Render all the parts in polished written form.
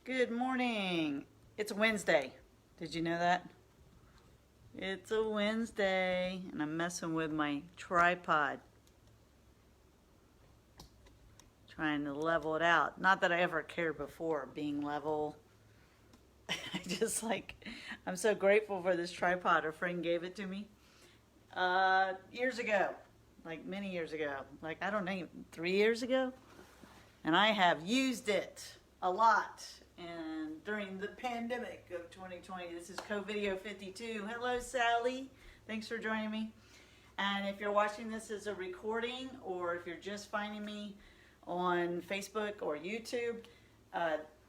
Good morning. It's Wednesday. Did you know that? It's a Wednesday, and I'm messing with my tripod. Trying to level it out. Not that I ever cared before being level. I'm so grateful for this tripod. A friend gave it to me years ago, like many years ago, like I don't know, 3 years ago. And I have used it a lot. And during the pandemic of 2020, this is CoVideo52. Hello, Sally. Thanks for joining me. And if you're watching this as a recording, or if you're just finding me on Facebook or YouTube,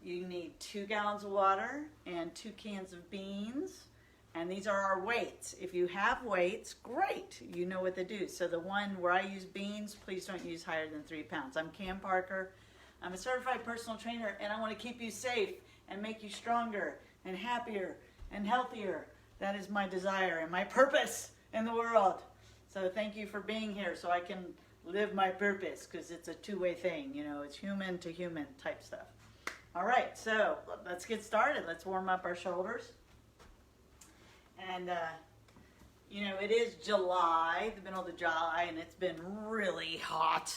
you need 2 gallons of water and 2 cans of beans. And these are our weights. If you have weights, great. You know what to do. So the one where I use beans, please don't use higher than 3 pounds. I'm Cam Parker. I'm a certified personal trainer, and I want to keep you safe and make you stronger and happier and healthier. That is my desire and my purpose in the world. So thank you for being here so I can live my purpose, because it's a two-way thing. You know, it's human to human type stuff. All right, so let's get started. Let's warm up our shoulders. And, you know, it is July, the middle of July, and it's been really hot.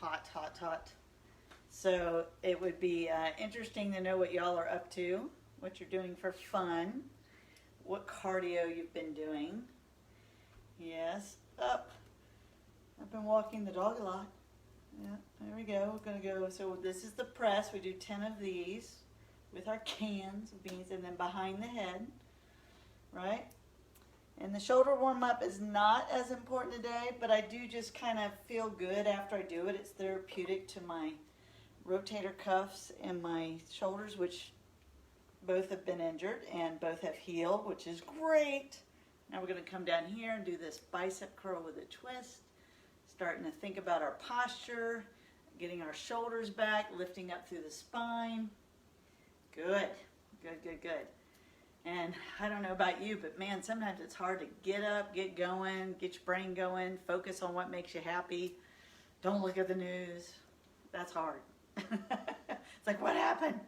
Hot, hot, hot. So it would be interesting to know what y'all are up to, what you're doing for fun, what cardio you've been doing. Yes, up. I've been walking the dog a lot. Yeah, there we go. We're going to go. So this is the press. We do 10 of these with our cans of beans, and then behind the head, right? And the shoulder warm-up is not as important today, but I do just kind of feel good after I do it. It's therapeutic to my rotator cuffs and my shoulders, which both have been injured and both have healed, which is great. Now we're going to come down here and do this bicep curl with a twist, starting to think about our posture, getting our shoulders back, lifting up through the spine. Good, good, good, good. And I don't know about you, but man, sometimes it's hard to get up, get going, get your brain going, focus on what makes you happy. Don't look at the news. That's hard. It's like, what happened?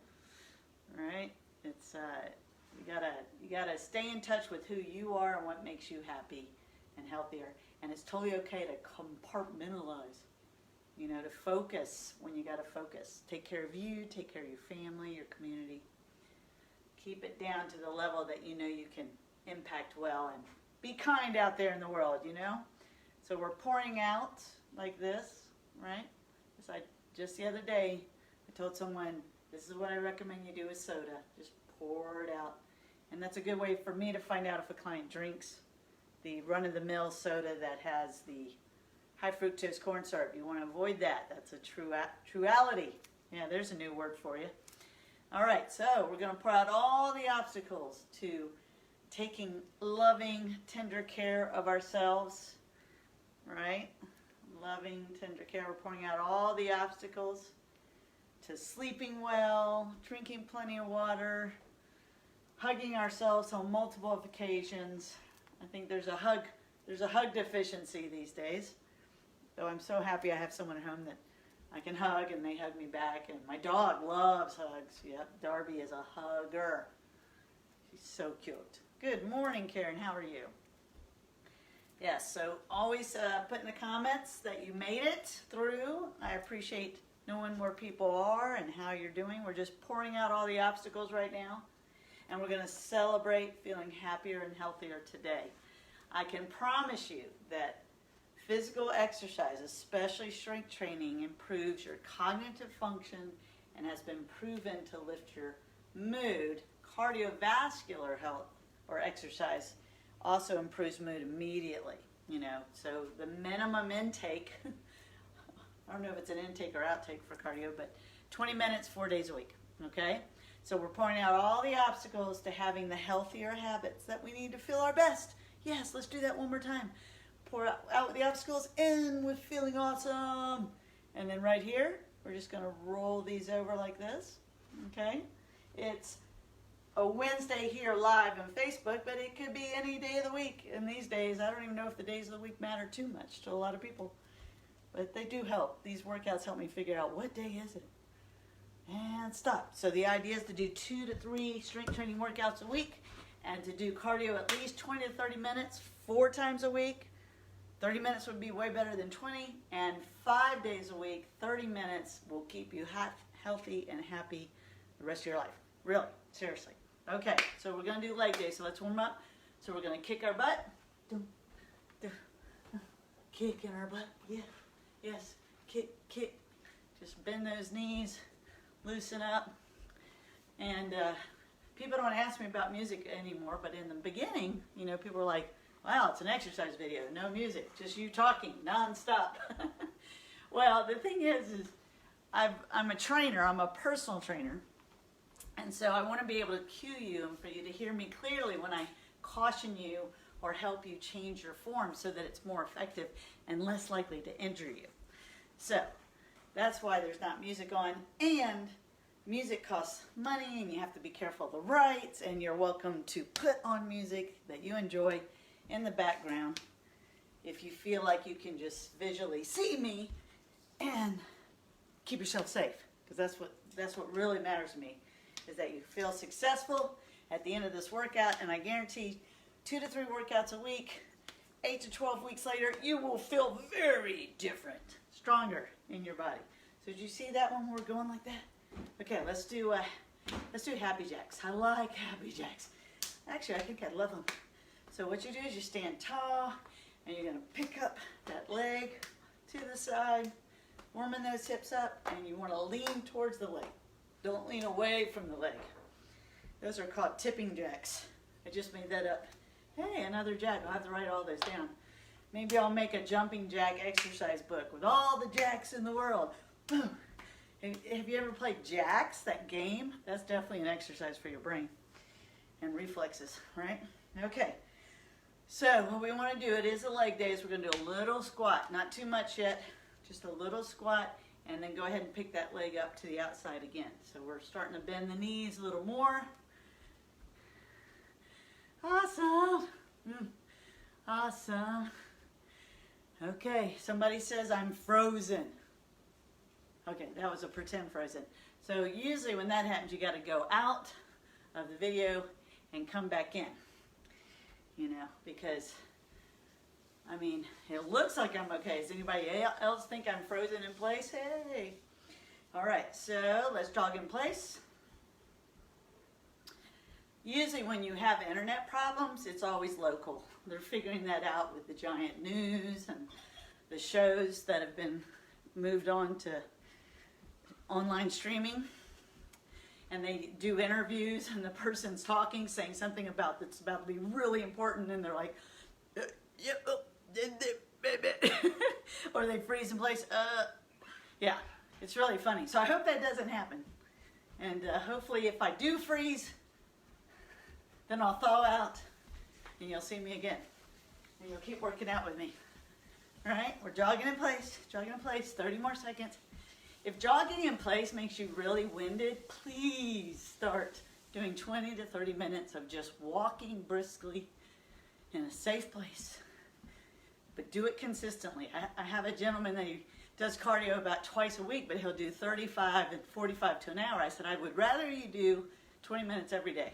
Right? It's you gotta stay in touch with who you are and what makes you happy and healthier. And it's totally okay to compartmentalize. You know, to focus when you gotta focus. Take care of you, take care of your family, your community. Keep it down to the level that you know you can impact well, and be kind out there in the world, you know? So we're pouring out like this, right? Just the other day, I told someone, this is what I recommend you do with soda. Just pour it out. And that's a good way for me to find out if a client drinks the run-of-the-mill soda that has the high fructose corn syrup. You want to avoid that. That's a truality. Yeah, there's a new word for you. All right, so we're going to pour out all the obstacles to taking loving, tender care of ourselves, right? Loving, tender care. We're pouring out all the obstacles to sleeping well, drinking plenty of water, hugging ourselves on multiple occasions. I think there's a hug deficiency these days. So I'm so happy I have someone at home that I can hug and they hug me back. And my dog loves hugs. Yep, Darby is a hugger. She's so cute. Good morning, Karen. How are you? Yes, so always put in the comments that you made it through. I appreciate knowing where people are and how you're doing. We're just pouring out all the obstacles right now, and we're going to celebrate feeling happier and healthier today. I can promise you that physical exercise, especially strength training, improves your cognitive function and has been proven to lift your mood. Cardiovascular health or exercise also improves mood immediately, you know. So the minimum intake, I don't know if it's an intake or outtake for cardio, but 20 minutes, 4 days a week, okay? So we're pointing out all the obstacles to having the healthier habits that we need to feel our best. Yes, let's do that one more time. Pour out the obstacles, in with feeling awesome. And then right here, we're just gonna roll these over like this, okay? It's a Wednesday here live on Facebook, but it could be any day of the week. And these days, I don't even know if the days of the week matter too much to a lot of people, but they do help. These workouts help me figure out what day is it. And nonstop. So the idea is to do 2 to 3 strength training workouts a week and to do cardio at least 20 to 30 minutes 4 times a week. 30 minutes would be way better than 20, and 5 days a week, 30 minutes will keep you healthy and happy the rest of your life. Really, seriously. Okay, so we're gonna do leg day, so let's warm up. So we're gonna kick our butt. Kicking our butt, yeah, yes, kick. Just bend those knees, loosen up. And people don't ask me about music anymore, but in the beginning, you know, people were like, wow, it's an exercise video, no music, just you talking nonstop. Well, the thing is I'm a trainer, I'm a personal trainer, and so I want to be able to cue you and for you to hear me clearly when I caution you or help you change your form so that it's more effective and less likely to injure you. So that's why there's not music on, and music costs money and you have to be careful of the rights, and you're welcome to put on music that you enjoy in the background if you feel like you can just visually see me and keep yourself safe, because that's what really matters to me, is that you feel successful at the end of this workout. And I guarantee 2 to 3 workouts a week, 8 to 12 weeks later, you will feel very different, stronger in your body. So did you see that when we're going like that? Okay, let's do happy jacks. I like happy jacks. Actually, I think I love them. So what you do is you stand tall, and you're gonna pick up that leg to the side, warming those hips up, and you wanna lean towards the leg. Don't lean away from the leg. Those are called tipping jacks. I just made that up. Hey, another jack. I'll have to write all those down. Maybe I'll make a jumping jack exercise book with all the jacks in the world. Boom. Have you ever played jacks, that game? That's definitely an exercise for your brain and reflexes, right? Okay. So what we want to do, it is a leg day, so we're going to do a little squat. Not too much yet, just a little squat, and then go ahead and pick that leg up to the outside again. So we're starting to bend the knees a little more. Awesome. Awesome. Okay, somebody says I'm frozen. Okay, that was a pretend frozen. So usually when that happens, you got to go out of the video and come back in. You know, because, I mean, it looks like I'm okay. Does anybody else think I'm frozen in place? Hey. All right, so let's jog in place. Usually when you have internet problems, it's always local. They're figuring that out with the giant news and the shows that have been moved on to online streaming. And they do interviews, and the person's talking, saying something that's about to be really important, and they're like, or they freeze in place. Yeah, it's really funny. So I hope that doesn't happen. And hopefully if I do freeze, then I'll thaw out, and you'll see me again. And you'll keep working out with me. All right, we're jogging in place, 30 more seconds. If jogging in place makes you really winded, please start doing 20 to 30 minutes of just walking briskly in a safe place. But do it consistently. I have a gentleman that he does cardio about twice a week, but he'll do 35 and 45 to an hour. I said, I would rather you do 20 minutes every day,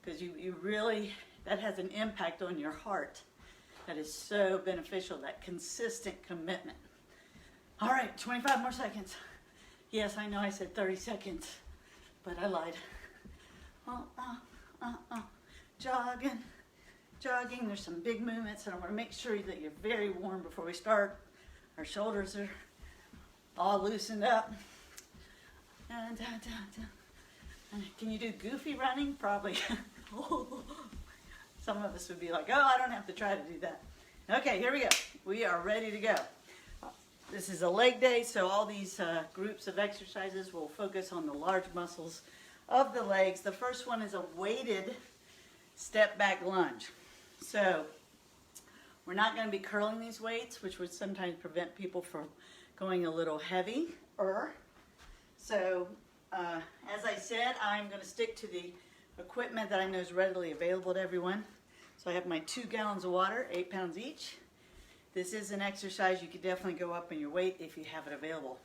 because you really, that has an impact on your heart that is so beneficial, that consistent commitment. All right, 25 more seconds. Yes, I know I said 30 seconds, but I lied. Jogging. There's some big movements, and I want to make sure that you're very warm before we start. Our shoulders are all loosened up. Can you do goofy running? Probably. Some of us would be like, oh, I don't have to try to do that. Okay, here we go. We are ready to go. This is a leg day, so all these groups of exercises will focus on the large muscles of the legs. The first one is a weighted step back lunge. So we're not going to be curling these weights, which would sometimes prevent people from going a little heavy. So as I said, I'm going to stick to the equipment that I know is readily available to everyone. So I have my 2 gallons of water, 8 pounds each. This is an exercise you could definitely go up in your weight if you have it available.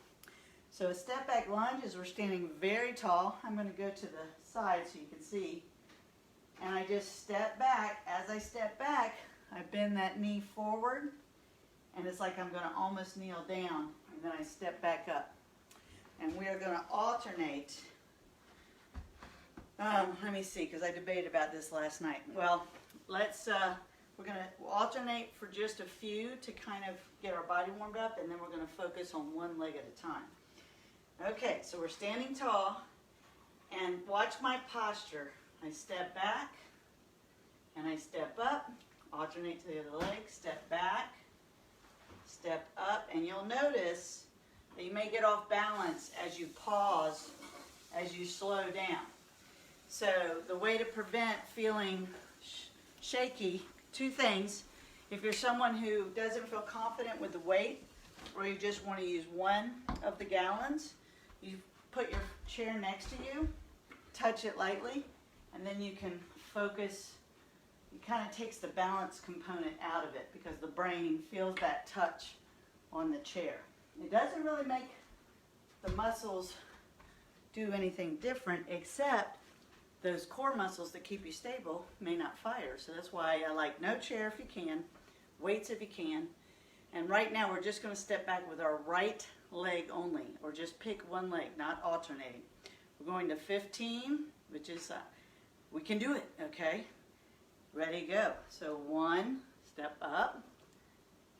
So a step back lunge is we're standing very tall. I'm going to go to the side so you can see. And I just step back. As I step back, I bend that knee forward. And it's like I'm going to almost kneel down. And then I step back up. And we are going to alternate. Let me see, because I debated about this last night. Well, we're going to alternate for just a few to kind of get our body warmed up, and then we're going to focus on one leg at a time. Okay, so we're standing tall, and watch my posture. I step back, and I step up, alternate to the other leg, step back, step up, and you'll notice that you may get off balance as you pause, as you slow down. So the way to prevent feeling shaky, two things. If you're someone who doesn't feel confident with the weight, or you just want to use one of the gallons, you put your chair next to you, touch it lightly, and then you can focus. It kind of takes the balance component out of it because the brain feels that touch on the chair. It doesn't really make the muscles do anything different, except those core muscles that keep you stable may not fire. So that's why I like no chair if you can, weights if you can. And right now we're just going to step back with our right leg only, or just pick one leg, not alternating. We're going to 15, which is, we can do it, okay? Ready, go. So 1, step up,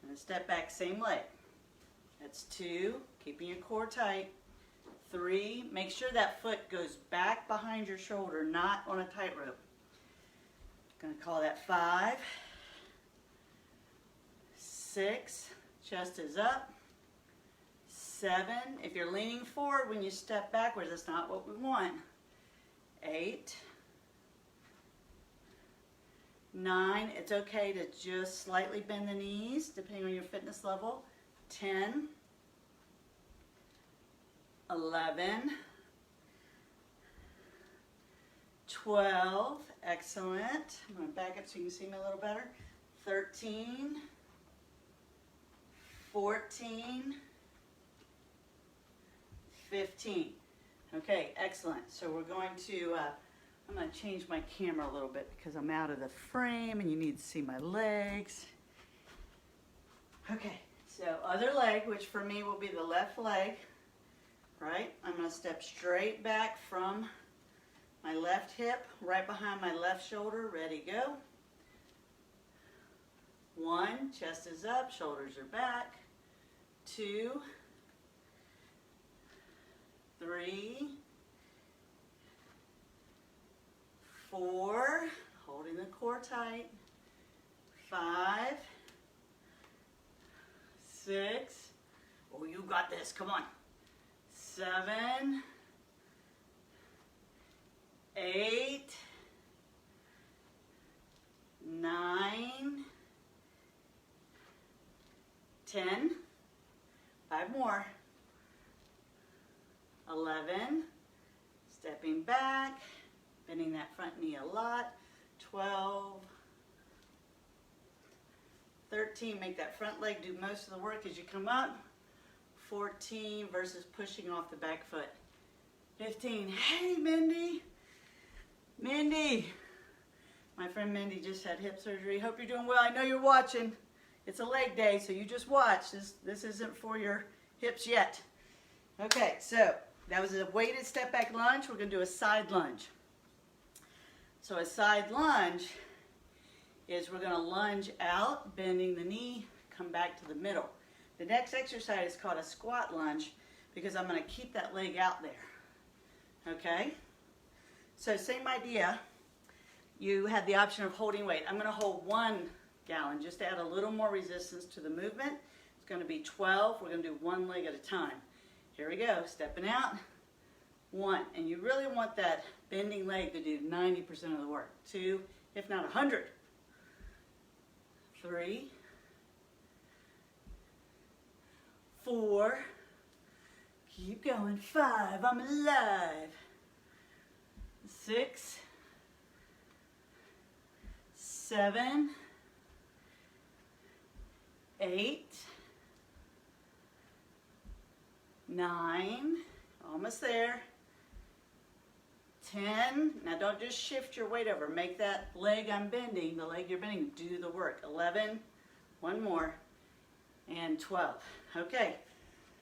and a step back, same leg. That's 2, keeping your core tight. 3, make sure that foot goes back behind your shoulder, not on a tightrope. Going to call that 5. 6, chest is up. 7, if you're leaning forward when you step backwards, that's not what we want. 8. 9, it's okay to just slightly bend the knees, depending on your fitness level. 10. 11, 12, excellent. I'm going to back up so you can see me a little better. 13, 14, 15. Okay, excellent. So we're going to, I'm going to change my camera a little bit because I'm out of the frame and you need to see my legs. Okay, so other leg, which for me will be the left leg. Right, I'm going to step straight back from my left hip, right behind my left shoulder. Ready, go. 1, chest is up, shoulders are back. 2, 3, 4, holding the core tight. 5, 6, oh, you got this, come on. 7, 8, 9, 10, 5 more, 11, stepping back, bending that front knee a lot, 12, 13, make that front leg do most of the work as you come up. 14 versus pushing off the back foot. 15, hey Mindy. Mindy. My friend Mindy just had hip surgery. Hope you're doing well. I know you're watching. It's a leg day, so you just watch. This isn't for your hips yet. Okay, so that was a weighted step back lunge. We're going to do a side lunge. So a side lunge is we're going to lunge out, bending the knee, come back to the middle. The next exercise is called a squat lunge because I'm going to keep that leg out there. Okay? So same idea. You have the option of holding weight. I'm going to hold 1 gallon just to add a little more resistance to the movement. It's going to be 12. We're going to do 1 leg at a time. Here we go. Stepping out. 1. And you really want that bending leg to do 90% of the work. 2, if not 100. 3, 4, keep going, 5, I'm alive. 6, 7, 8, 9, almost there. 10, now don't just shift your weight over. Make that leg I'm bending, the leg you're bending, do the work. 11, one more, and 12. Okay,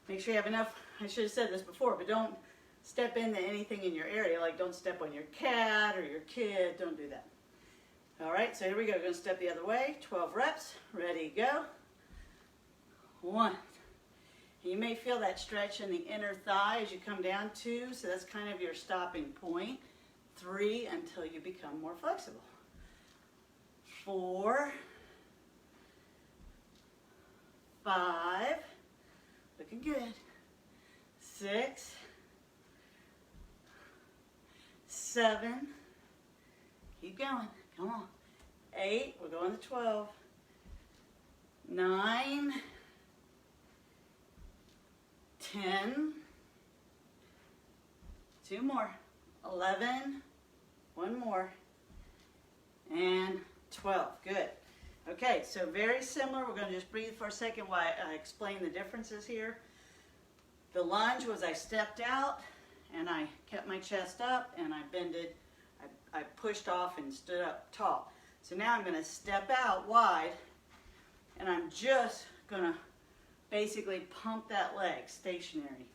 make sure you have enough. I should have said this before, but don't step into anything in your area. Like don't step on your cat or your kid, don't do that. All right, so here we go. We're gonna step the other way. 12 reps, ready, go. 1. You may feel that stretch in the inner thigh as you come down. 2, so that's kind of your stopping point. 3, until you become more flexible. 4, 5, looking good. 6, 7, keep going, come on. 8, we're going to 12. 9, 10, 2 more, 11, 1 more, and 12. Good. Okay, so very similar. We're going to just breathe for a second while I explain the differences here. The lunge was I stepped out and I kept my chest up and I bended, I pushed off and stood up tall. So now I'm going to step out wide and I'm just going to basically pump that leg stationary.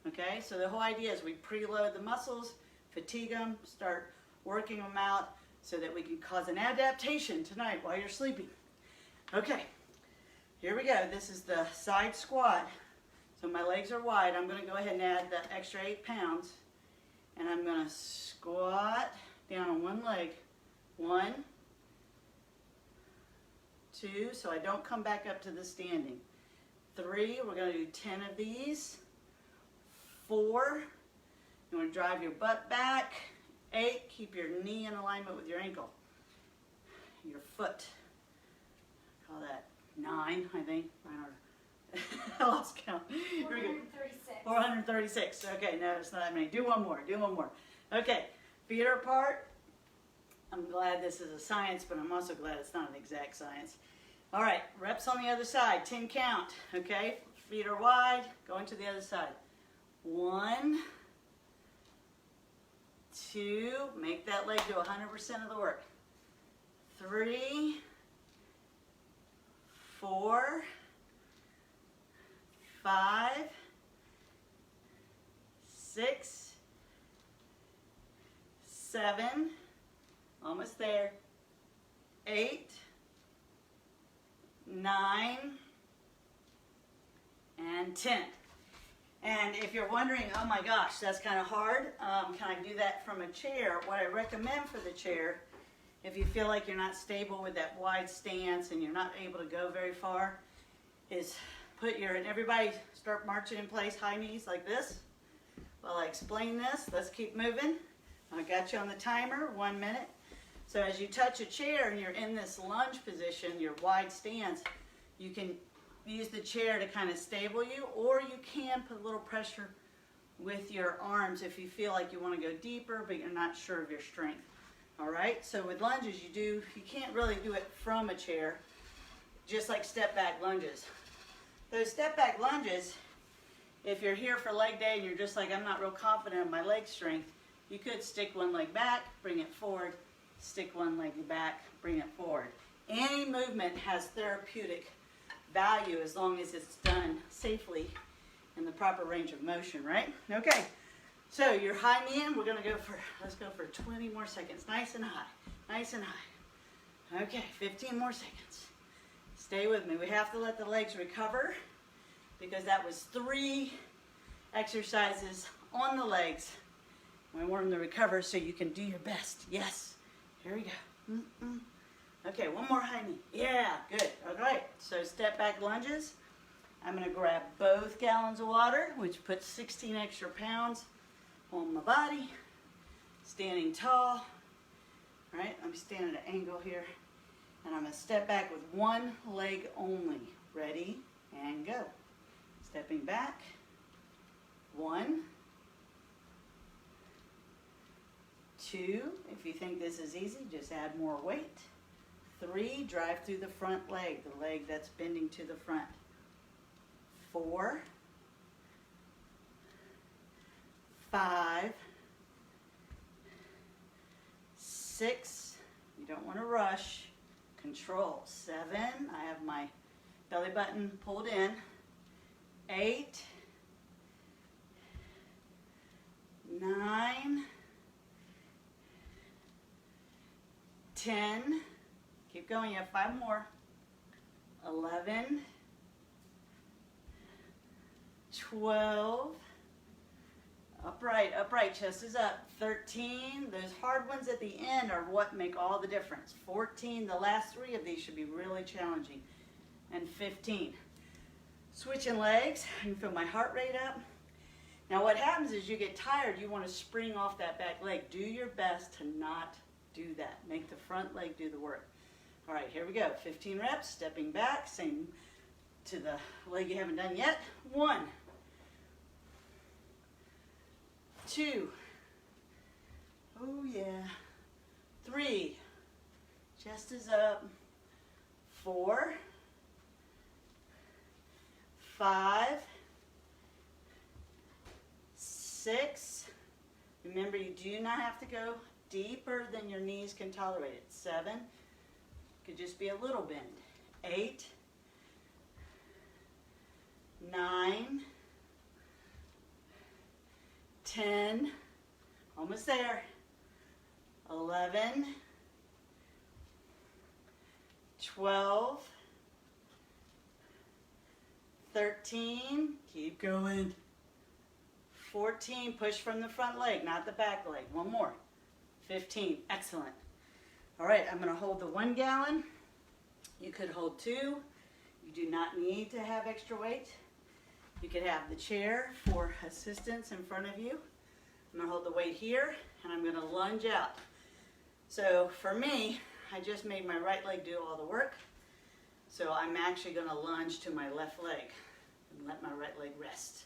Okay, so the whole idea is we preload the muscles, fatigue them, start working them out so that we can cause an adaptation tonight while you're sleeping. Okay, here we go. This is the side squat. So my legs are wide. I'm going to go ahead and add the extra 8 pounds. And I'm going to squat down on one leg. 1, 2, so I don't come back up to the standing. 3, we're going to do 10 of these. 4, you want to drive your butt back. 8, keep your knee in alignment with your ankle. Your foot. Call that 9, I think. I don't know. I lost count. 436. 436. Okay, no, it's not that many. Do one more. Do one more. Okay, feet are apart. I'm glad this is a science, but I'm also glad it's not an exact science. All right, reps on the other side. 10 count. Okay, feet are wide. Going to the other side. 1, 2. Make that leg do 100% of the work. 3, 4, 5, 6, 7, almost there, 8, 9, and 10. And if you're wondering, oh my gosh, that's kind of hard, can I do that from a chair? What I recommend for the chair, if you feel like you're not stable with that wide stance and you're not able to go very far, is put your, and everybody start marching in place, high knees like this. While I explain this, let's keep moving. I got you on the timer, 1 minute. So as you touch a chair and you're in this lunge position, your wide stance, you can use the chair to kind of stable you, or you can put a little pressure with your arms if you feel like you want to go deeper, but you're not sure of your strength. All right, so with lunges, you can't really do it from a chair, just like step back lunges. Those step back lunges, if you're here for leg day and you're just like, I'm not real confident in my leg strength, you could stick one leg back, bring it forward, stick one leg back, bring it forward. Any movement has therapeutic value as long as it's done safely in the proper range of motion, right? Okay, so your high knee in, we're gonna go for, let's go for 20 more seconds, nice and high, nice and high. Okay, 15 more seconds. Stay with me. We have to let the legs recover because that was 3 exercises on the legs. We want them to recover so you can do your best. Yes. Here we go. Okay, one more high knee. Yeah, good. All right. So step back lunges. I'm going to grab both gallons of water, which puts 16 extra pounds on my body. Standing tall. All right, I'm standing at an angle here. And I'm going to step back with one leg only. Ready, and go. Stepping back. 1, 2, if you think this is easy, just add more weight. 3, drive through the front leg, the leg that's bending to the front. 4, 5, 6, you don't want to rush, control, 7, I have my belly button pulled in, 8, 9, 10, keep going, you have 5 more, 11, 12, upright, chest is up, 13, those hard ones at the end are what make all the difference, 14, the last 3 of these should be really challenging, and 15. Switching legs, I can feel my heart rate up. Now what happens is you get tired, you want to spring off that back leg. Do your best to not do that. Make the front leg do the work. All right, here we go. 15 reps, stepping back, same to the leg you haven't done yet. 1, 2, oh yeah, 3, chest is up, 4, 5, 6, remember you do not have to go deeper than your knees can tolerate it, 7, could just be a little bend, 8, 9, 10, almost there, 11, 12, 13, keep going, 14, push from the front leg, not the back leg, 1 more, 15, excellent. All right, I'm going to hold the 1 gallon, you could hold 2, you do not need to have extra weight. You could have the chair for assistance in front of you. I'm going to hold the weight here, and I'm going to lunge out. So for me, I just made my right leg do all the work. So I'm actually going to lunge to my left leg and let my right leg rest.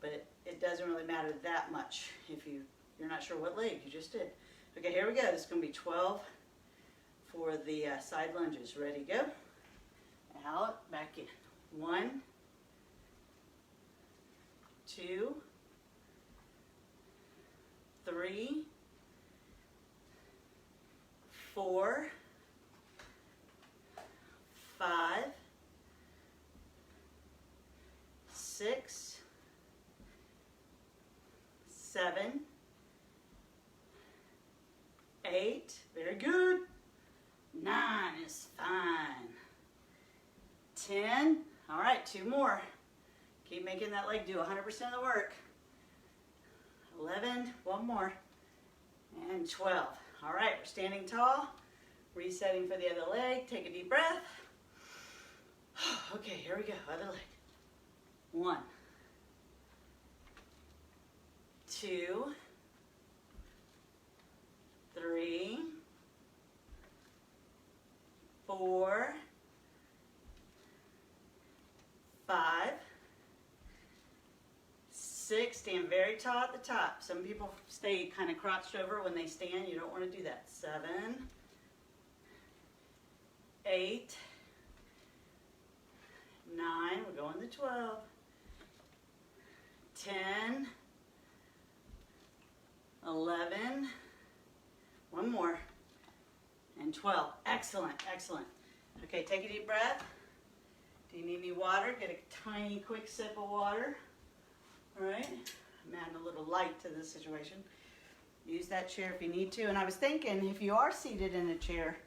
But it doesn't really matter that much if you're not sure what leg you just did. Okay, here we go. This is going to be 12 for the side lunges. Ready, go. Out, back in. 1, 2, 3, 4, 5, 6, 7, 8, very good, 9 is fine, 10, all right, 2 more. Keep making that leg do 100% of the work. 11, 1 more, and 12. All right, we're standing tall, resetting for the other leg. Take a deep breath. Okay, here we go, other leg. 1, 2, 3, 4, 5, 6, stand very tall at the top. Some people stay kind of crouched over when they stand. You don't want to do that. 7, 8, 9, we're going to 12, 10, 11, 1 more, and 12. Excellent, excellent. Okay, take a deep breath. Do you need any water? Get a tiny, quick sip of water. All right, I'm adding a little light to this situation. Use that chair if you need to. And I was thinking, if you are seated in a chair,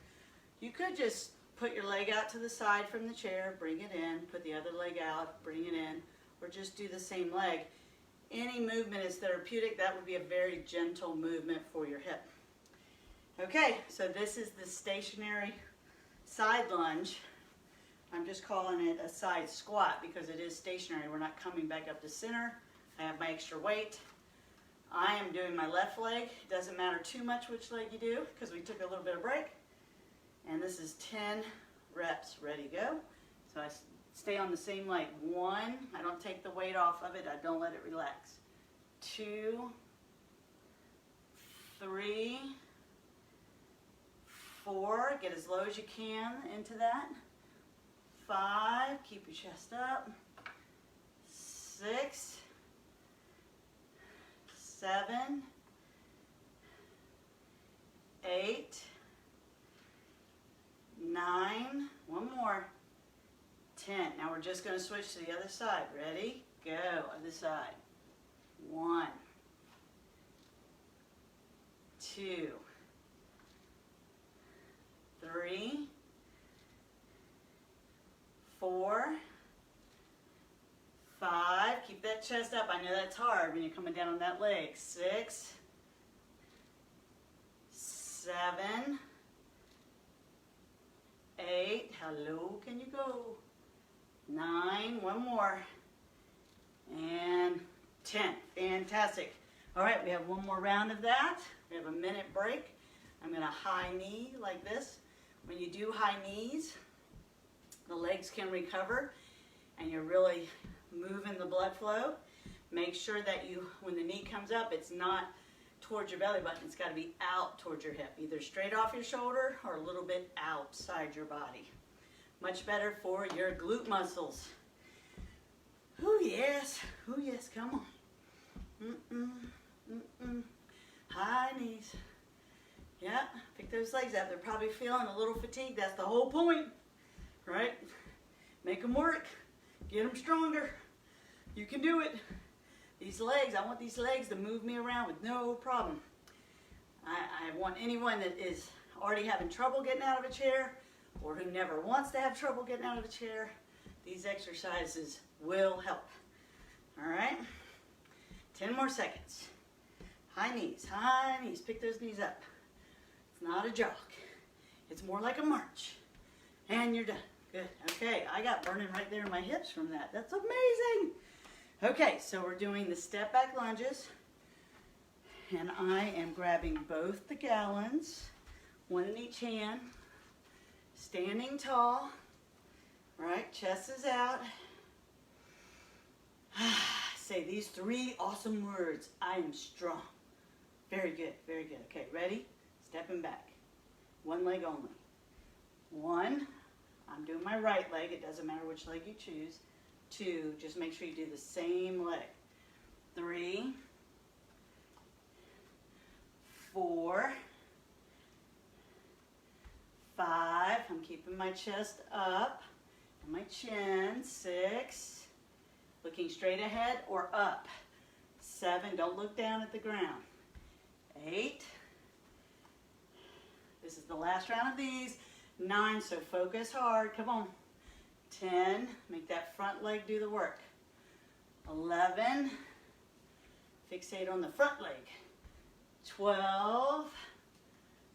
you could just put your leg out to the side from the chair, bring it in, put the other leg out, bring it in, or just do the same leg. Any movement is therapeutic. That would be a very gentle movement for your hip. Okay, so this is the stationary side lunge. I'm just calling it a side squat because it is stationary. We're not coming back up to center. I have my extra weight. I am doing my left leg. It doesn't matter too much which leg you do because we took a little bit of break. And this is 10 reps. Ready, go. So I stay on the same leg. 1, I don't take the weight off of it. I don't let it relax. 2, 3, 4, get as low as you can into that. 5, keep your chest up. 6, 7, 8, 9, one more, 10. Now we're just going to switch to the other side. Ready? Go. Other side. 1, 2, 3, 4, 5. Keep that chest up. I know that's hard when you're coming down on that leg. 6, 7, 8. How low can you go? 9. One more. And 10. Fantastic. All right, we have one more round of that. We have a minute break. I'm going to high knee like this. When you do high knees, the legs can recover and you're really moving the blood flow. Make sure that when the knee comes up, it's not towards your belly button. It's got to be out towards your hip, either straight off your shoulder or a little bit outside your body. Much better for your glute muscles. Oh yes, oh yes, come on. High knees. Yeah, pick those legs up. They're probably feeling a little fatigued. That's the whole point, right? Make them work. Get them stronger. You can do it. These legs, I want these legs to move me around with no problem. I want anyone that is already having trouble getting out of a chair or who never wants to have trouble getting out of a chair, these exercises will help. All right? 10 more seconds. High knees, pick those knees up. It's not a jog. It's more like a march. And you're done. Good. Okay, I got burning right there in my hips from that. That's amazing. Okay, so we're doing the step back lunges. And I am grabbing both the gallons, one in each hand, standing tall. Right, chest is out. Say these 3 awesome words. I am strong. Very good, very good. Okay, ready? Stepping back. One leg only. 1, I'm doing my right leg. It doesn't matter which leg you choose. 2, just make sure you do the same leg. 3, 4, 5, I'm keeping my chest up and my chin. 6, looking straight ahead or up. 7, don't look down at the ground. 8, this is the last round of these. 9, so focus hard, come on. 10, make that front leg do the work. 11, fixate on the front leg. 12,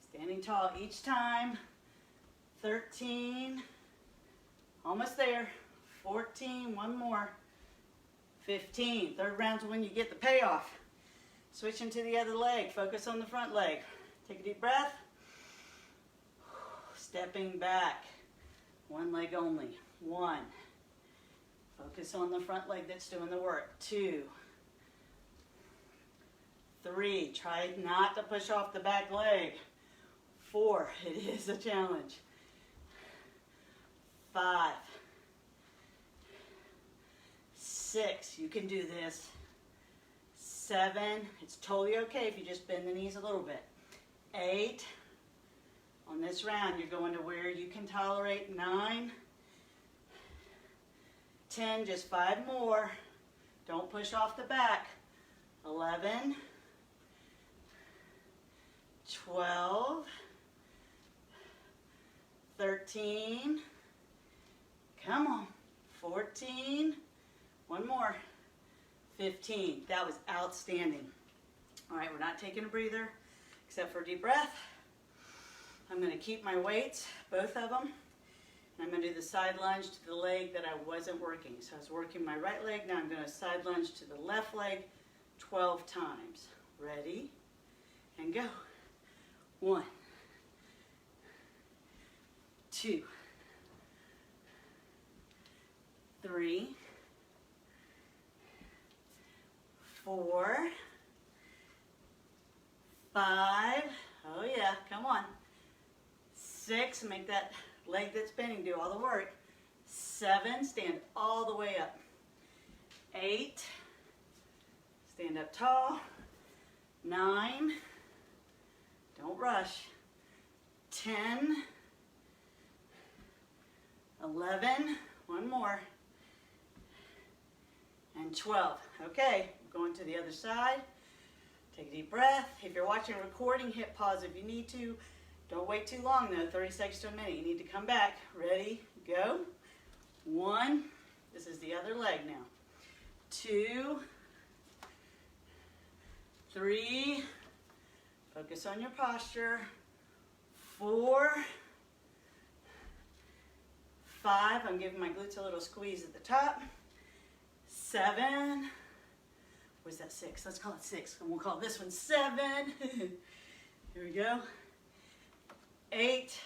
standing tall each time. 13, almost there. 14, one more. 15, third round's when you get the payoff. Switching to the other leg, focus on the front leg. Take a deep breath. Stepping back, one leg only. 1, focus on the front leg that's doing the work. 2, 3, try not to push off the back leg. 4, it is a challenge. 5, 6, you can do this. 7, it's totally okay if you just bend the knees a little bit. 8, on this round you're going to where you can tolerate. 9, 10, just 5 more. Don't push off the back. 11, 12, 13, come on, 14, one more, 15. That was outstanding. All right, we're not taking a breather except for a deep breath. I'm going to keep my weights, both of them. And I'm going to do the side lunge to the leg that I wasn't working. So I was working my right leg. Now I'm going to side lunge to the left leg 12 times. Ready? And go. 1, 2, 3, 4, 5. Oh yeah, come on. 6, make that leg that's bending do all the work. 7, stand all the way up. 8, stand up tall. 9, don't rush, 10, 11, one more, and 12. Okay, going to the other side. Take a deep breath. If you're watching a recording, hit pause if you need to. Don't wait too long though, 30 seconds to a minute. You need to come back. Ready, go. 1, this is the other leg now. 2, 3, focus on your posture. 4, 5, I'm giving my glutes a little squeeze at the top. 7, where's that 6? Let's call it 6, and we'll call this one 7. Here we go. 8,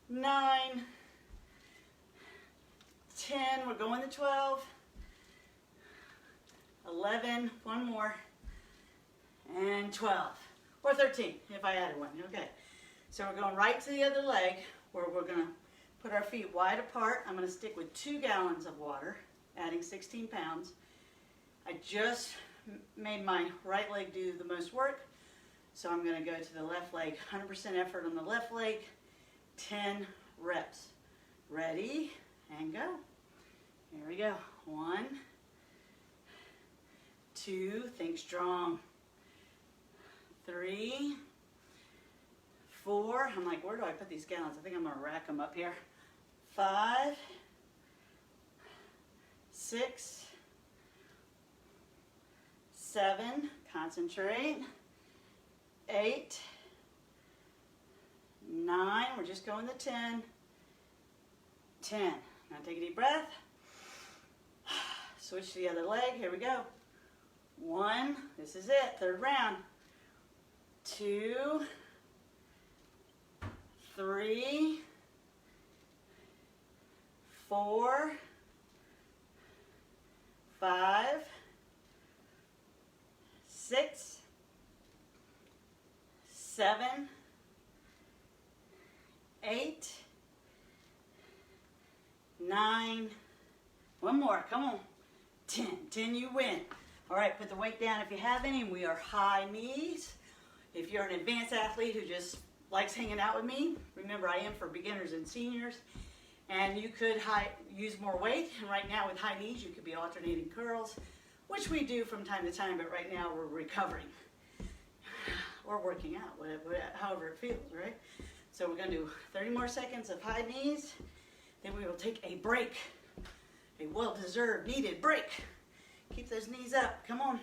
9, 10, we're going to 12, 11, one more, and 12, or 13 if I added one. Okay, so we're going right to the other leg where we're going to put our feet wide apart. I'm going to stick with 2 gallons of water, adding 16 pounds. I just made my right leg do the most work, so I'm going to go to the left leg. 100% effort on the left leg, 10 reps. Ready, and go. Here we go. 1, 2, think strong. 3, 4, I'm like, where do I put these gallons? I think I'm going to rack them up here. 5, 6, 7, concentrate. 8, 9, we're just going to 10. 10. Now take a deep breath. Switch to the other leg. Here we go. 1, this is it, third round. 2, 3, 4, 5, 6, 7, 8, 9, one more, come on, 10, 10, you win. All right, put the weight down if you have any, and we are high knees. If you're an advanced athlete who just likes hanging out with me, remember I am for beginners and seniors, and you could use more weight, and right now with high knees you could be alternating curls, which we do from time to time, but right now we're recovering. Or working out, whatever, however it feels, right? So we're going to do 30 more seconds of high knees, then we will take a break, a well-deserved, needed break. Keep those knees up, come on.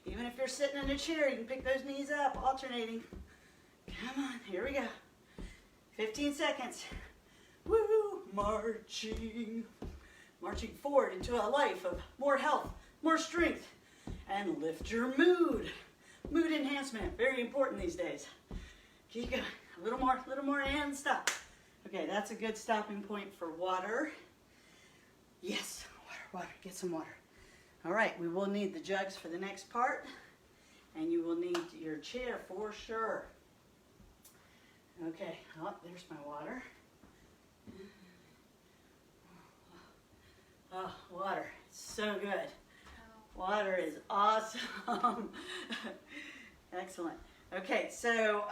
Even if you're sitting in a chair, you can pick those knees up, alternating. Come on, here we go. 15 seconds. Woo, marching. Marching forward into a life of more health, more strength, and lift your mood. Mood enhancement, very important these days. Keep going, a little more, and stop. Okay, that's a good stopping point for water. Yes, water, get some water. All right, we will need the jugs for the next part, and you will need your chair for sure. Okay, oh, there's my water. Oh, water, it's so good. Water is awesome. Excellent. Okay, so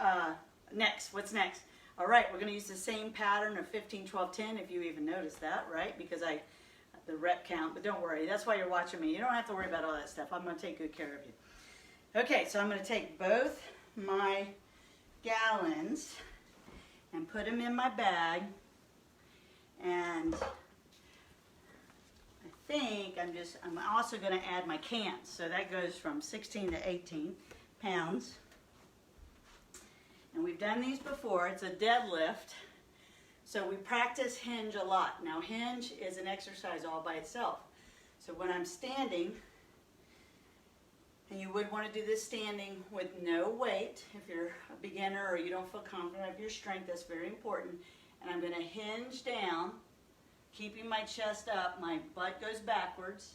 next, what's next? All right, we're going to use the same pattern of 15, 12, 10, if you even noticed that, right? Because the rep count, but don't worry, that's why you're watching me. You don't have to worry about all that stuff. I'm going to take good care of you. Okay, so I'm going to take both my gallons and put them in my bag, and I think I'm also going to add my cans. So that goes from 16 to 18 pounds. And we've done these before. It's a deadlift. So we practice hinge a lot. Now hinge is an exercise all by itself. So when I'm standing, and you would want to do this standing with no weight, if you're a beginner or you don't feel confident of your strength, that's very important. And I'm going to hinge down, keeping my chest up, my butt goes backwards,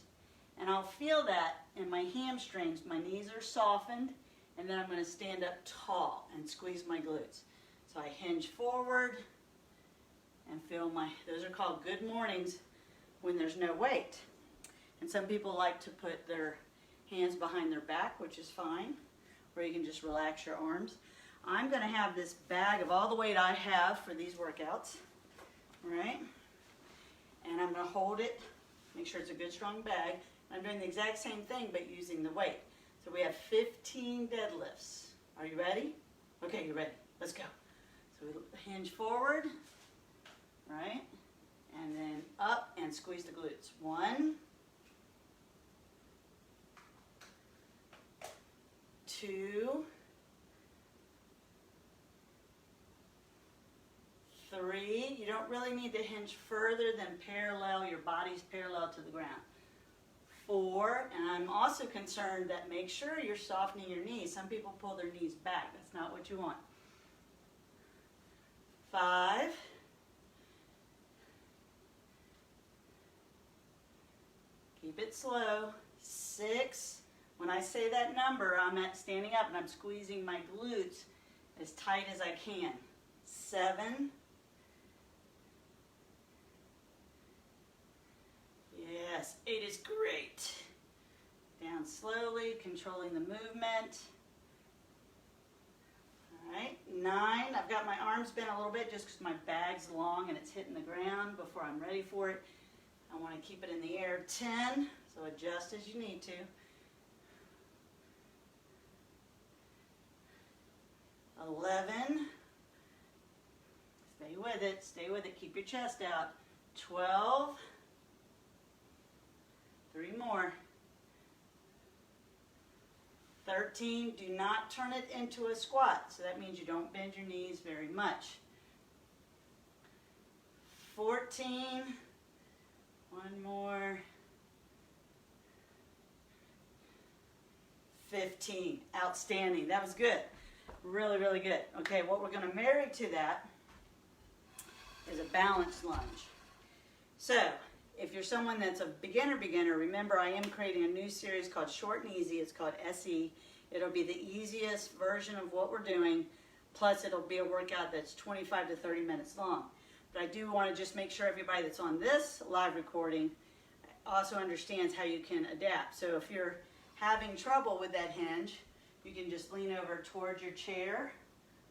and I'll feel that in my hamstrings. My knees are softened, and then I'm going to stand up tall and squeeze my glutes. So I hinge forward and feel those are called good mornings when there's no weight. And some people like to put their hands behind their back, which is fine, or you can just relax your arms. I'm going to have this bag of all the weight I have for these workouts, all right? And I'm going to hold it, make sure it's a good strong bag. I'm doing the exact same thing but using the weight. So we have 15 deadlifts. Are you ready? Okay, you're ready. Let's go. So we hinge forward, right? And then up and squeeze the glutes. 1, 2, 3. You don't really need to hinge further than parallel. Your body's parallel to the ground. 4, and I'm also concerned that make sure you're softening your knees. Some people pull their knees back. That's not what you want. 5. Keep it slow. 6. When I say that number, I'm at standing up and I'm squeezing my glutes as tight as I can. 7. Yes, 8 is great. Down slowly, controlling the movement. All right, 9. I've got my arms bent a little bit just because my bag's long and it's hitting the ground before I'm ready for it. I want to keep it in the air. 10, so adjust as you need to. 11. Stay with it, keep your chest out. 12. 3 more. 13, do not turn it into a squat. So that means you don't bend your knees very much. 14, 1 more. 15, outstanding. That was good. Really, really good. Okay, what we're going to marry to that is a balanced lunge. So, if you're someone that's a beginner, remember I am creating a new series called Short and Easy. It's called SE. It'll be the easiest version of what we're doing, plus it'll be a workout that's 25 to 30 minutes long. But I do want to just make sure everybody that's on this live recording also understands how you can adapt. So if you're having trouble with that hinge, you can just lean over towards your chair,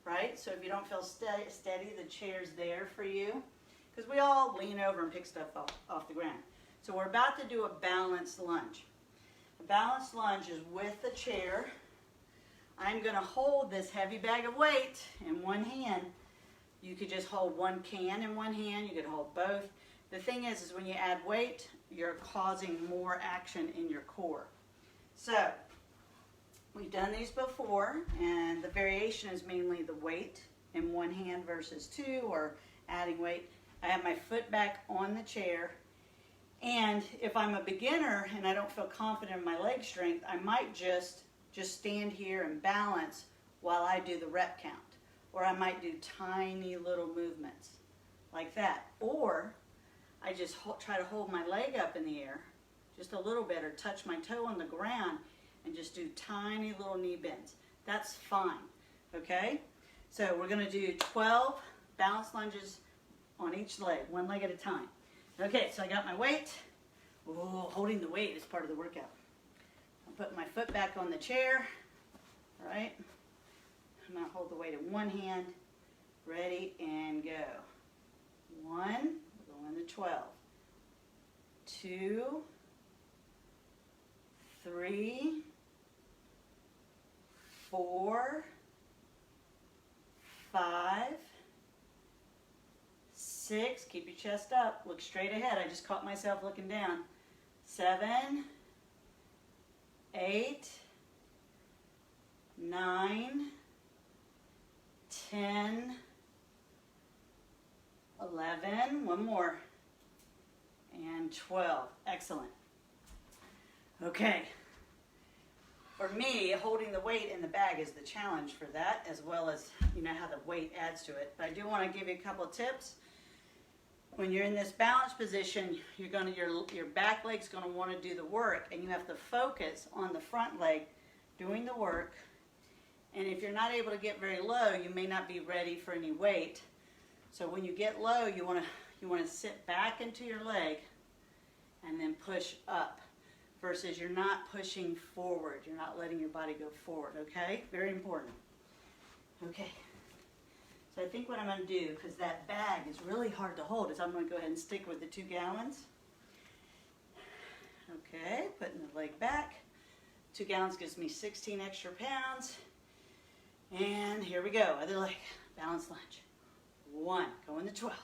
right? So if you don't feel steady, the chair's there for you. Because we all lean over and pick stuff off the ground. So we're about to do a balanced lunge. A balanced lunge is with the chair. I'm going to hold this heavy bag of weight in one hand. You could just hold one can in one hand. You could hold both. The thing is when you add weight, you're causing more action in your core. So we've done these before, and the variation is mainly the weight in one hand versus 2, or adding weight. I have my foot back on the chair, and if I'm a beginner and I don't feel confident in my leg strength, I might just stand here and balance while I do the rep count. Or I might do tiny little movements like that. Or I just try to hold my leg up in the air just a little bit, or touch my toe on the ground and just do tiny little knee bends. That's fine, okay? So we're gonna do 12 balanced lunges on each leg, one leg at a time. Okay, so I got my weight. Ooh, holding the weight is part of the workout. I'm putting my foot back on the chair, all right? I'm gonna hold the weight in one hand. Ready, and go. 1, we're going to 12. 2, 3, 4, 5, 6, keep your chest up, look straight ahead. I just caught myself looking down. 7, 8, 9, 10, 11, one more, and 12. Excellent. Okay. For me, holding the weight in the bag is the challenge for that, as well as, you know, how the weight adds to it. But I do want to give you a couple of tips. When you're in this balanced position, your back leg's going to want to do the work, and you have to focus on the front leg doing the work. And if you're not able to get very low, you may not be ready for any weight. So when you get low, you want to sit back into your leg and then push up. versus you're not pushing forward. You're not letting your body go forward, okay? Very important. Okay. So I think what I'm going to do, because that bag is really hard to hold, is I'm going to go ahead and stick with the 2 gallons. Okay, putting the leg back. 2 gallons gives me 16 extra pounds. And here we go, other leg, balance lunge. 1, going to 12.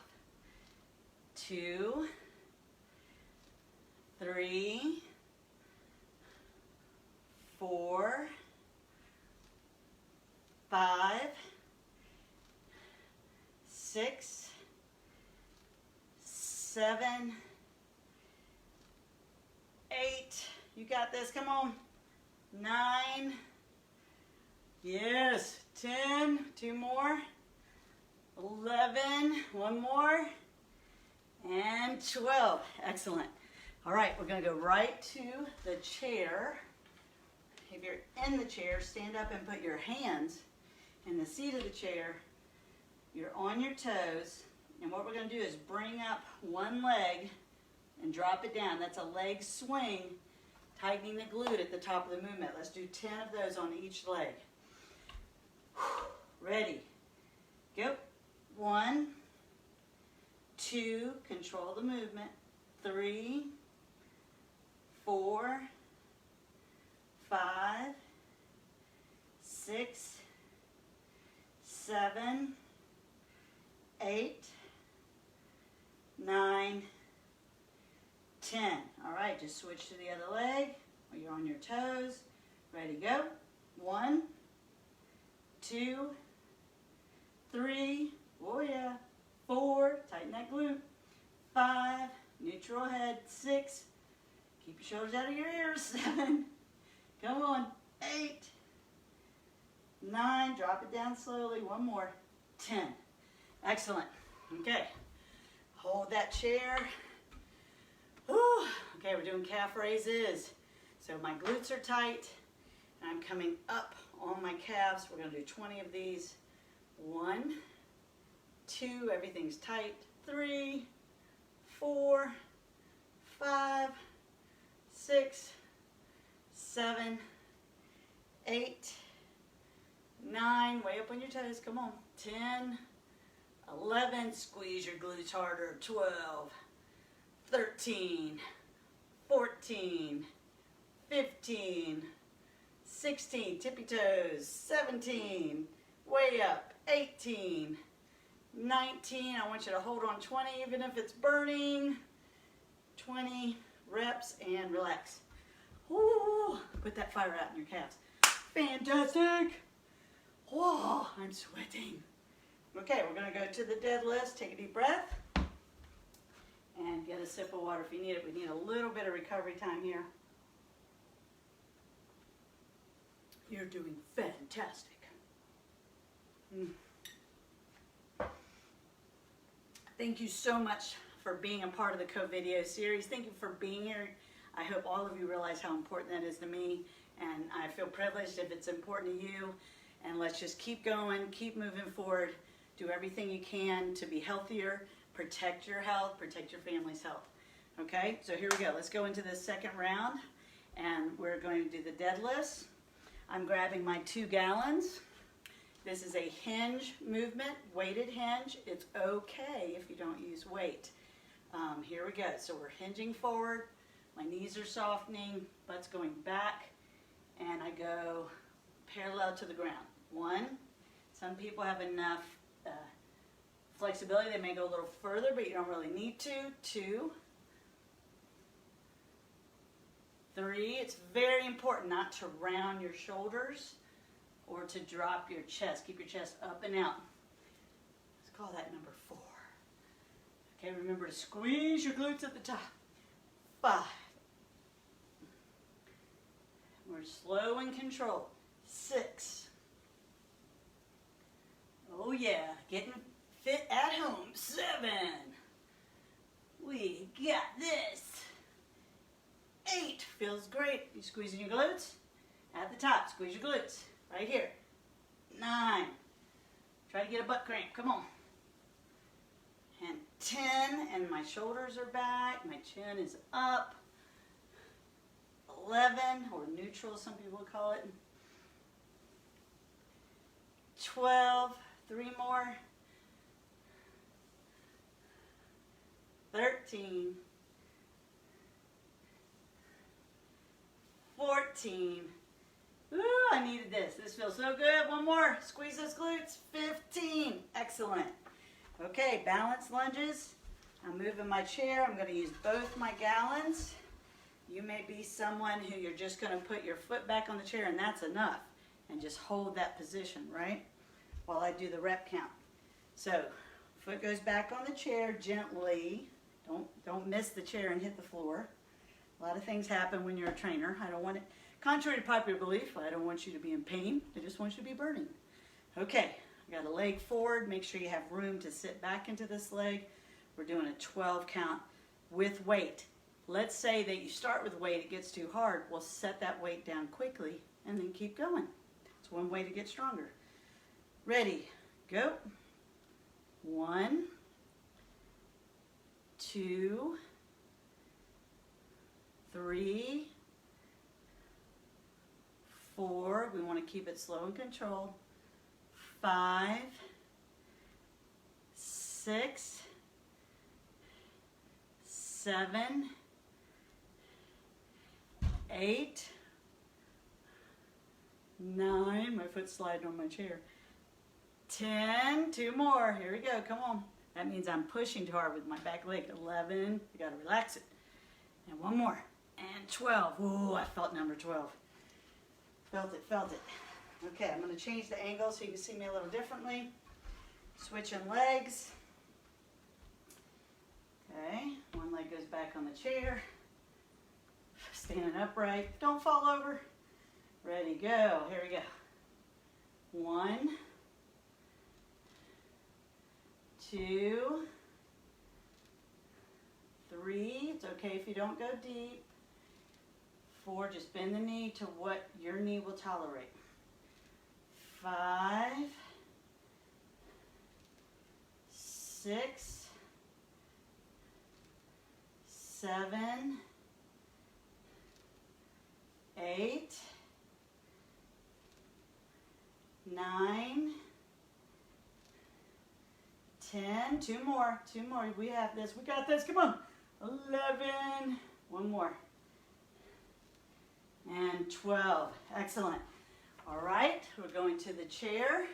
2, 3, 4, 5, 6, 7, 8. You got this. Come on. 9. Yes. 10. 2 more. 11. 1 more. And 12. Excellent. All right. We're going to go right to the chair. If you're in the chair, stand up and put your hands in the seat of the chair. You're on your toes. And what we're going to do is bring up one leg and drop it down. That's a leg swing, tightening the glute at the top of the movement. Let's do 10 of those on each leg. Ready. Go. 1, 2, control the movement. 3, 4, 5, 6, 7, 8, 9, 10. All right, just switch to the other leg while you're on your toes. Ready, go. 1, 2, 3, oh yeah, 4, tighten that glute. 5, neutral head. 6, keep your shoulders out of your ears. 7, come on. 8, 9, drop it down slowly. 1 more. 10. Excellent. Okay, hold that chair. Whew. Okay, we're doing calf raises. So my glutes are tight, and I'm coming up on my calves. We're going to do 20 of these. 1, 2, everything's tight. 3, 4, 5, 6, 7, 8, 9, way up on your toes. Come on. 10, 11, squeeze your glutes harder. 12, 13, 14, 15, 16, tippy toes. 17, way up. 18, 19, I want you to hold on 20 even if it's burning. 20 reps and relax. Woo, put that fire out in your calves. Fantastic. Whoa, I'm sweating. Okay, we're going to go to the deadlift. Take a deep breath. And get a sip of water if you need it. We need a little bit of recovery time here. You're doing fantastic. Thank you so much for being a part of the CoVideo series. Thank you for being here. I hope all of you realize how important that is to me, and I feel privileged if it's important to you. And let's just keep going, keep moving forward, do everything you can to be healthier, protect your health, protect your family's health. Okay, so here we go. Let's go into the second round, and we're going to do the deadlifts. I'm grabbing my 2 gallons. This is a hinge movement, weighted hinge. It's okay if you don't use weight. Here we go. So we're hinging forward. My knees are softening, butt's going back, and I go parallel to the ground. 1. Some people have enough flexibility. They may go a little further, but you don't really need to. 2. 3. It's very important not to round your shoulders or to drop your chest. Keep your chest up and out. Let's call that number 4. Okay, remember to squeeze your glutes at the top. 5. We're slow and controlled. 6. Oh yeah, getting fit at home. 7. We got this. 8. Feels great. You squeezing your glutes? At the top, squeeze your glutes. Right here. 9. Try to get a butt cramp. Come on. And 10, and my shoulders are back. My chin is up. 11, or neutral, some people call it. 12, 3 more. 13, 14. Ooh, I needed this. This feels so good. One more. Squeeze those glutes. 15. Excellent. Okay, balance lunges. I'm moving my chair. I'm going to use both my gallons. You may be someone who you're just going to put your foot back on the chair and that's enough. And just hold that position, right? While I do the rep count. So, foot goes back on the chair gently. Don't miss the chair and hit the floor. A lot of things happen when you're a trainer. I don't want it, contrary to popular belief, I don't want you to be in pain. I just want you to be burning. Okay, I got a leg forward. Make sure you have room to sit back into this leg. We're doing a 12 count with weight. Let's say that you start with weight, it gets too hard. We'll set that weight down quickly and then keep going. It's one way to get stronger. Ready, go. 1, 2, 3, 4. We want to keep it slow and controlled. 5, 6, 7, 8, 9. My foot's sliding on my chair. 10. 2 more. Here we go. Come on. That means I'm pushing too hard with my back leg. 11. You got to relax it. And 1 more. And 12. Ooh, I felt number 12. Felt it, felt it. Okay, I'm going to change the angle so you can see me a little differently. Switching legs. Okay, one leg goes back on the chair. Standing upright. Don't fall over. Ready, go. Here we go. 1, 2, 3. It's okay if you don't go deep. 4, just bend the knee to what your knee will tolerate. 5, 6, 7, 8, 9, 10. 2 more. 2 more. We have this. We got this. Come on. 11. 1 more. And 12. Excellent. All right. We're going to the chair.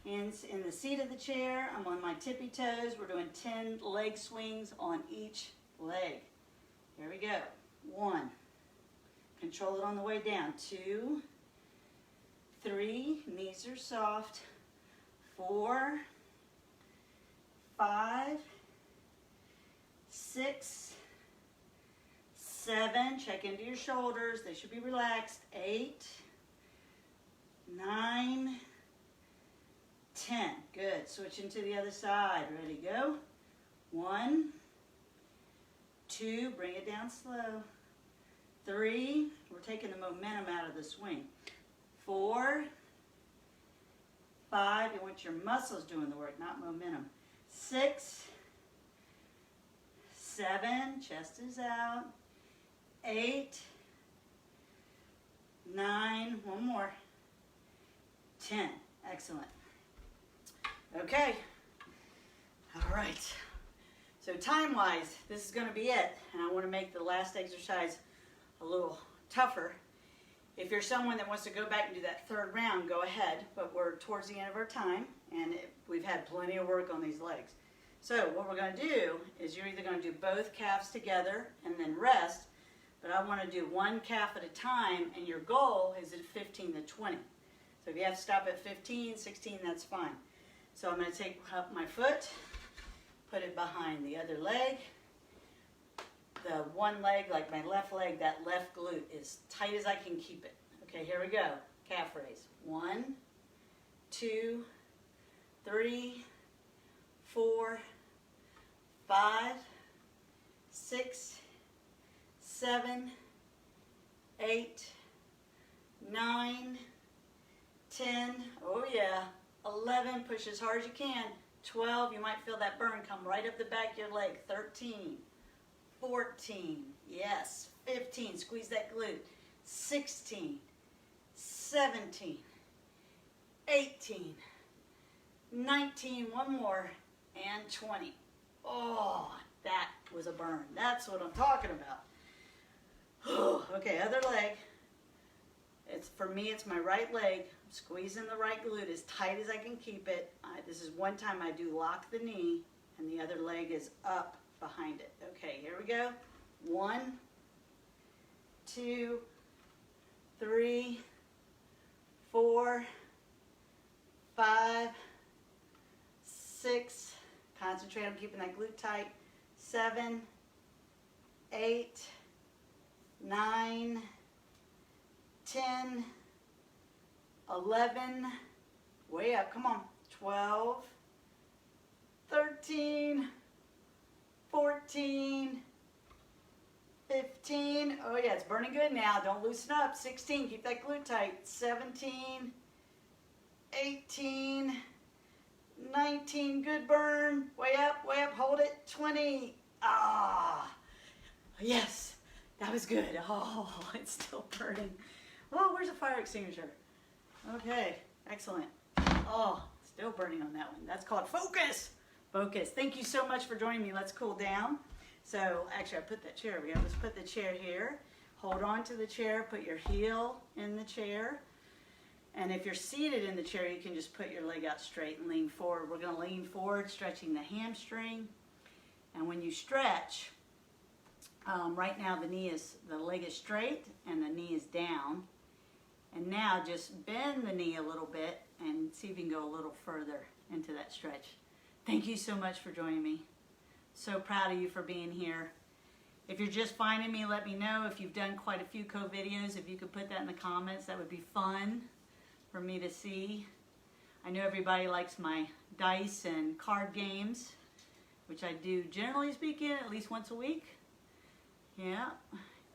In the seat of the chair, I'm on my tippy toes. We're doing 10 leg swings on each leg. Here we go. 1. Control it on the way down. 2, 3. Knees are soft. 4, 5, 6, 7. Check into your shoulders. They should be relaxed. 8, 9, 10. Good. Switching to the other side. Ready, go. 1, 2. Bring it down slow. 3. We're taking the momentum out of the swing. 4, 5. You want your muscles doing the work, not momentum. 6, 7. Chest is out. 8, 9. 1 more. 10. Excellent. Okay. All right. So time-wise, this is going to be it. And I want to make the last exercise a little tougher. If you're someone that wants to go back and do that 3rd round, go ahead. But we're towards the end of our time, and we've had plenty of work on these legs. So what we're going to do is you're either going to do both calves together and then rest. But I want to do 1 calf at a time, and your goal is at 15 to 20. So if you have to stop at 15, 16, that's fine. So I'm going to take up my foot, put it behind the other leg. The one leg, like my left leg, that left glute is tight as I can keep it. Okay, here we go. Calf raise. 1, 2, 3, 4, 5, 6, 7, 8, 9, 10. Oh yeah. 11. Push as hard as you can. 12. You might feel that burn come right up the back of your leg. 13. 14. Yes. 15. Squeeze that glute. 16. 17. 18. 19. One more. And 20. Oh, that was a burn. That's what I'm talking about. Okay, other leg. For me, it's my right leg. I'm squeezing the right glute as tight as I can keep it. This is one time I do lock the knee, and the other leg is up behind it. Okay, here we go. 1, 2, 3, 4, 5, 6. Concentrate on keeping that glute tight. 7, 8, 9, 10, 11, way up, come on, 12, 13, 14, 15, oh yeah, it's burning good now, don't loosen up, 16, keep that glute tight, 17, 18, 19, good burn, way up, hold it, 20, yes, that was good, oh, it's still burning. Oh, where's the fire extinguisher? Okay, excellent. Oh, still burning on that one. That's called focus. Focus. Thank you so much for joining me. Let's cool down. So, actually, I put that chair. Let's put the chair here. Hold on to the chair. Put your heel in the chair. And if you're seated in the chair, you can just put your leg out straight and lean forward. We're going to lean forward, stretching the hamstring. And when you stretch, right now the leg is straight and the knee is down. And now just bend the knee a little bit and see if you can go a little further into that stretch. Thank you so much for joining me. So proud of you for being here. If you're just finding me, let me know. If you've done quite a few co-videos, if you could put that in the comments, that would be fun for me to see. I know everybody likes my dice and card games, which I do, generally speaking, at least once a week. Yeah.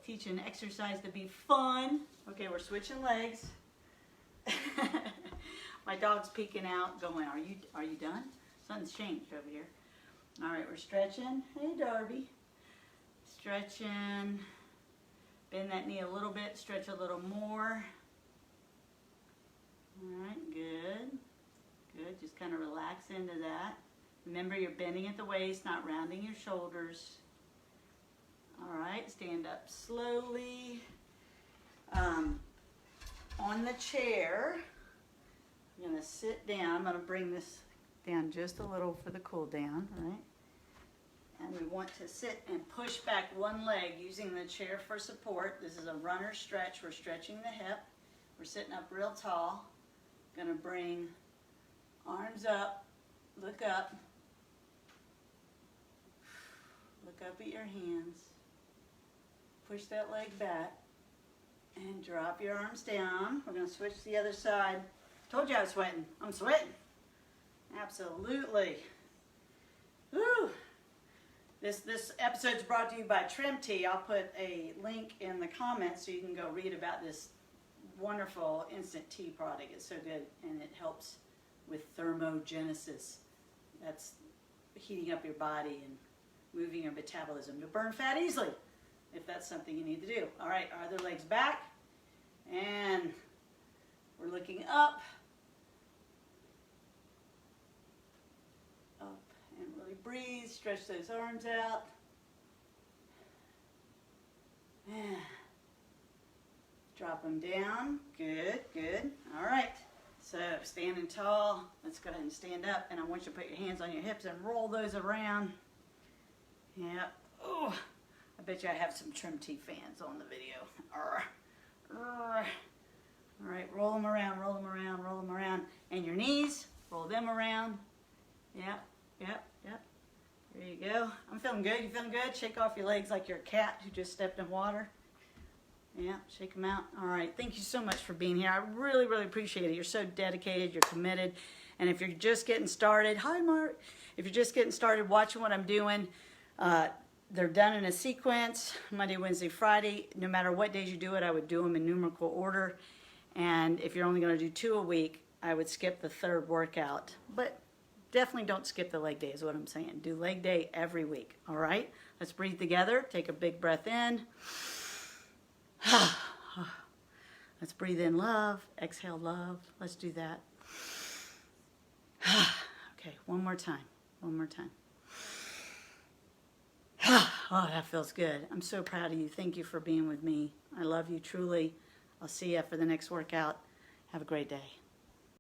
Teaching exercise to be fun. Okay, we're switching legs. My dog's peeking out, going, are you done? Something's changed over here. All right, we're stretching. Hey, Darby. Stretching. Bend that knee a little bit, stretch a little more. All right, good. Good, just kind of relax into that. Remember, you're bending at the waist, not rounding your shoulders. All right, stand up slowly. On the chair, I'm going to sit down. I'm going to bring this down just a little for the cool down, right? And we want to sit and push back one leg using the chair for support. This is a runner stretch. We're stretching the hip. We're sitting up real tall. Going to bring arms up, look up. Look up at your hands. Push that leg back and drop your arms down. We're going to switch to the other side. Told you I was sweating. I'm sweating. Absolutely. Woo! This episode's brought to you by Trim Tea. I'll put a link in the comments so you can go read about this wonderful instant tea product. It's so good, and it helps with thermogenesis. That's heating up your body and moving your metabolism to burn fat easily, if that's something you need to do. All right, our other leg's back, and we're looking up. Up, and really breathe, stretch those arms out. Yeah. Drop them down, good, good. All right, so standing tall, let's go ahead and stand up, and I want you to put your hands on your hips and roll those around. Yep. Oh, I bet you I have some Trim Tea fans on the video. All right, roll them around, roll them around, roll them around. And your knees, roll them around. Yep, yep, yep. There you go. I'm feeling good. You feeling good? Shake off your legs like you're a cat who just stepped in water. Yeah, shake them out. All right, thank you so much for being here. I really, really appreciate it. You're so dedicated, you're committed. And if you're just getting started, hi Mark. If you're just getting started watching what I'm doing, they're done in a sequence, Monday, Wednesday, Friday. No matter what days you do it, I would do them in numerical order. And if you're only going to do 2 a week, I would skip the third workout. But definitely don't skip the leg day is what I'm saying. Do leg day every week, all right? Let's breathe together. Take a big breath in. Let's breathe in love. Exhale love. Let's do that. Okay, one more time. One more time. Oh, that feels good. I'm so proud of you. Thank you for being with me. I love you truly. I'll see you for the next workout. Have a great day.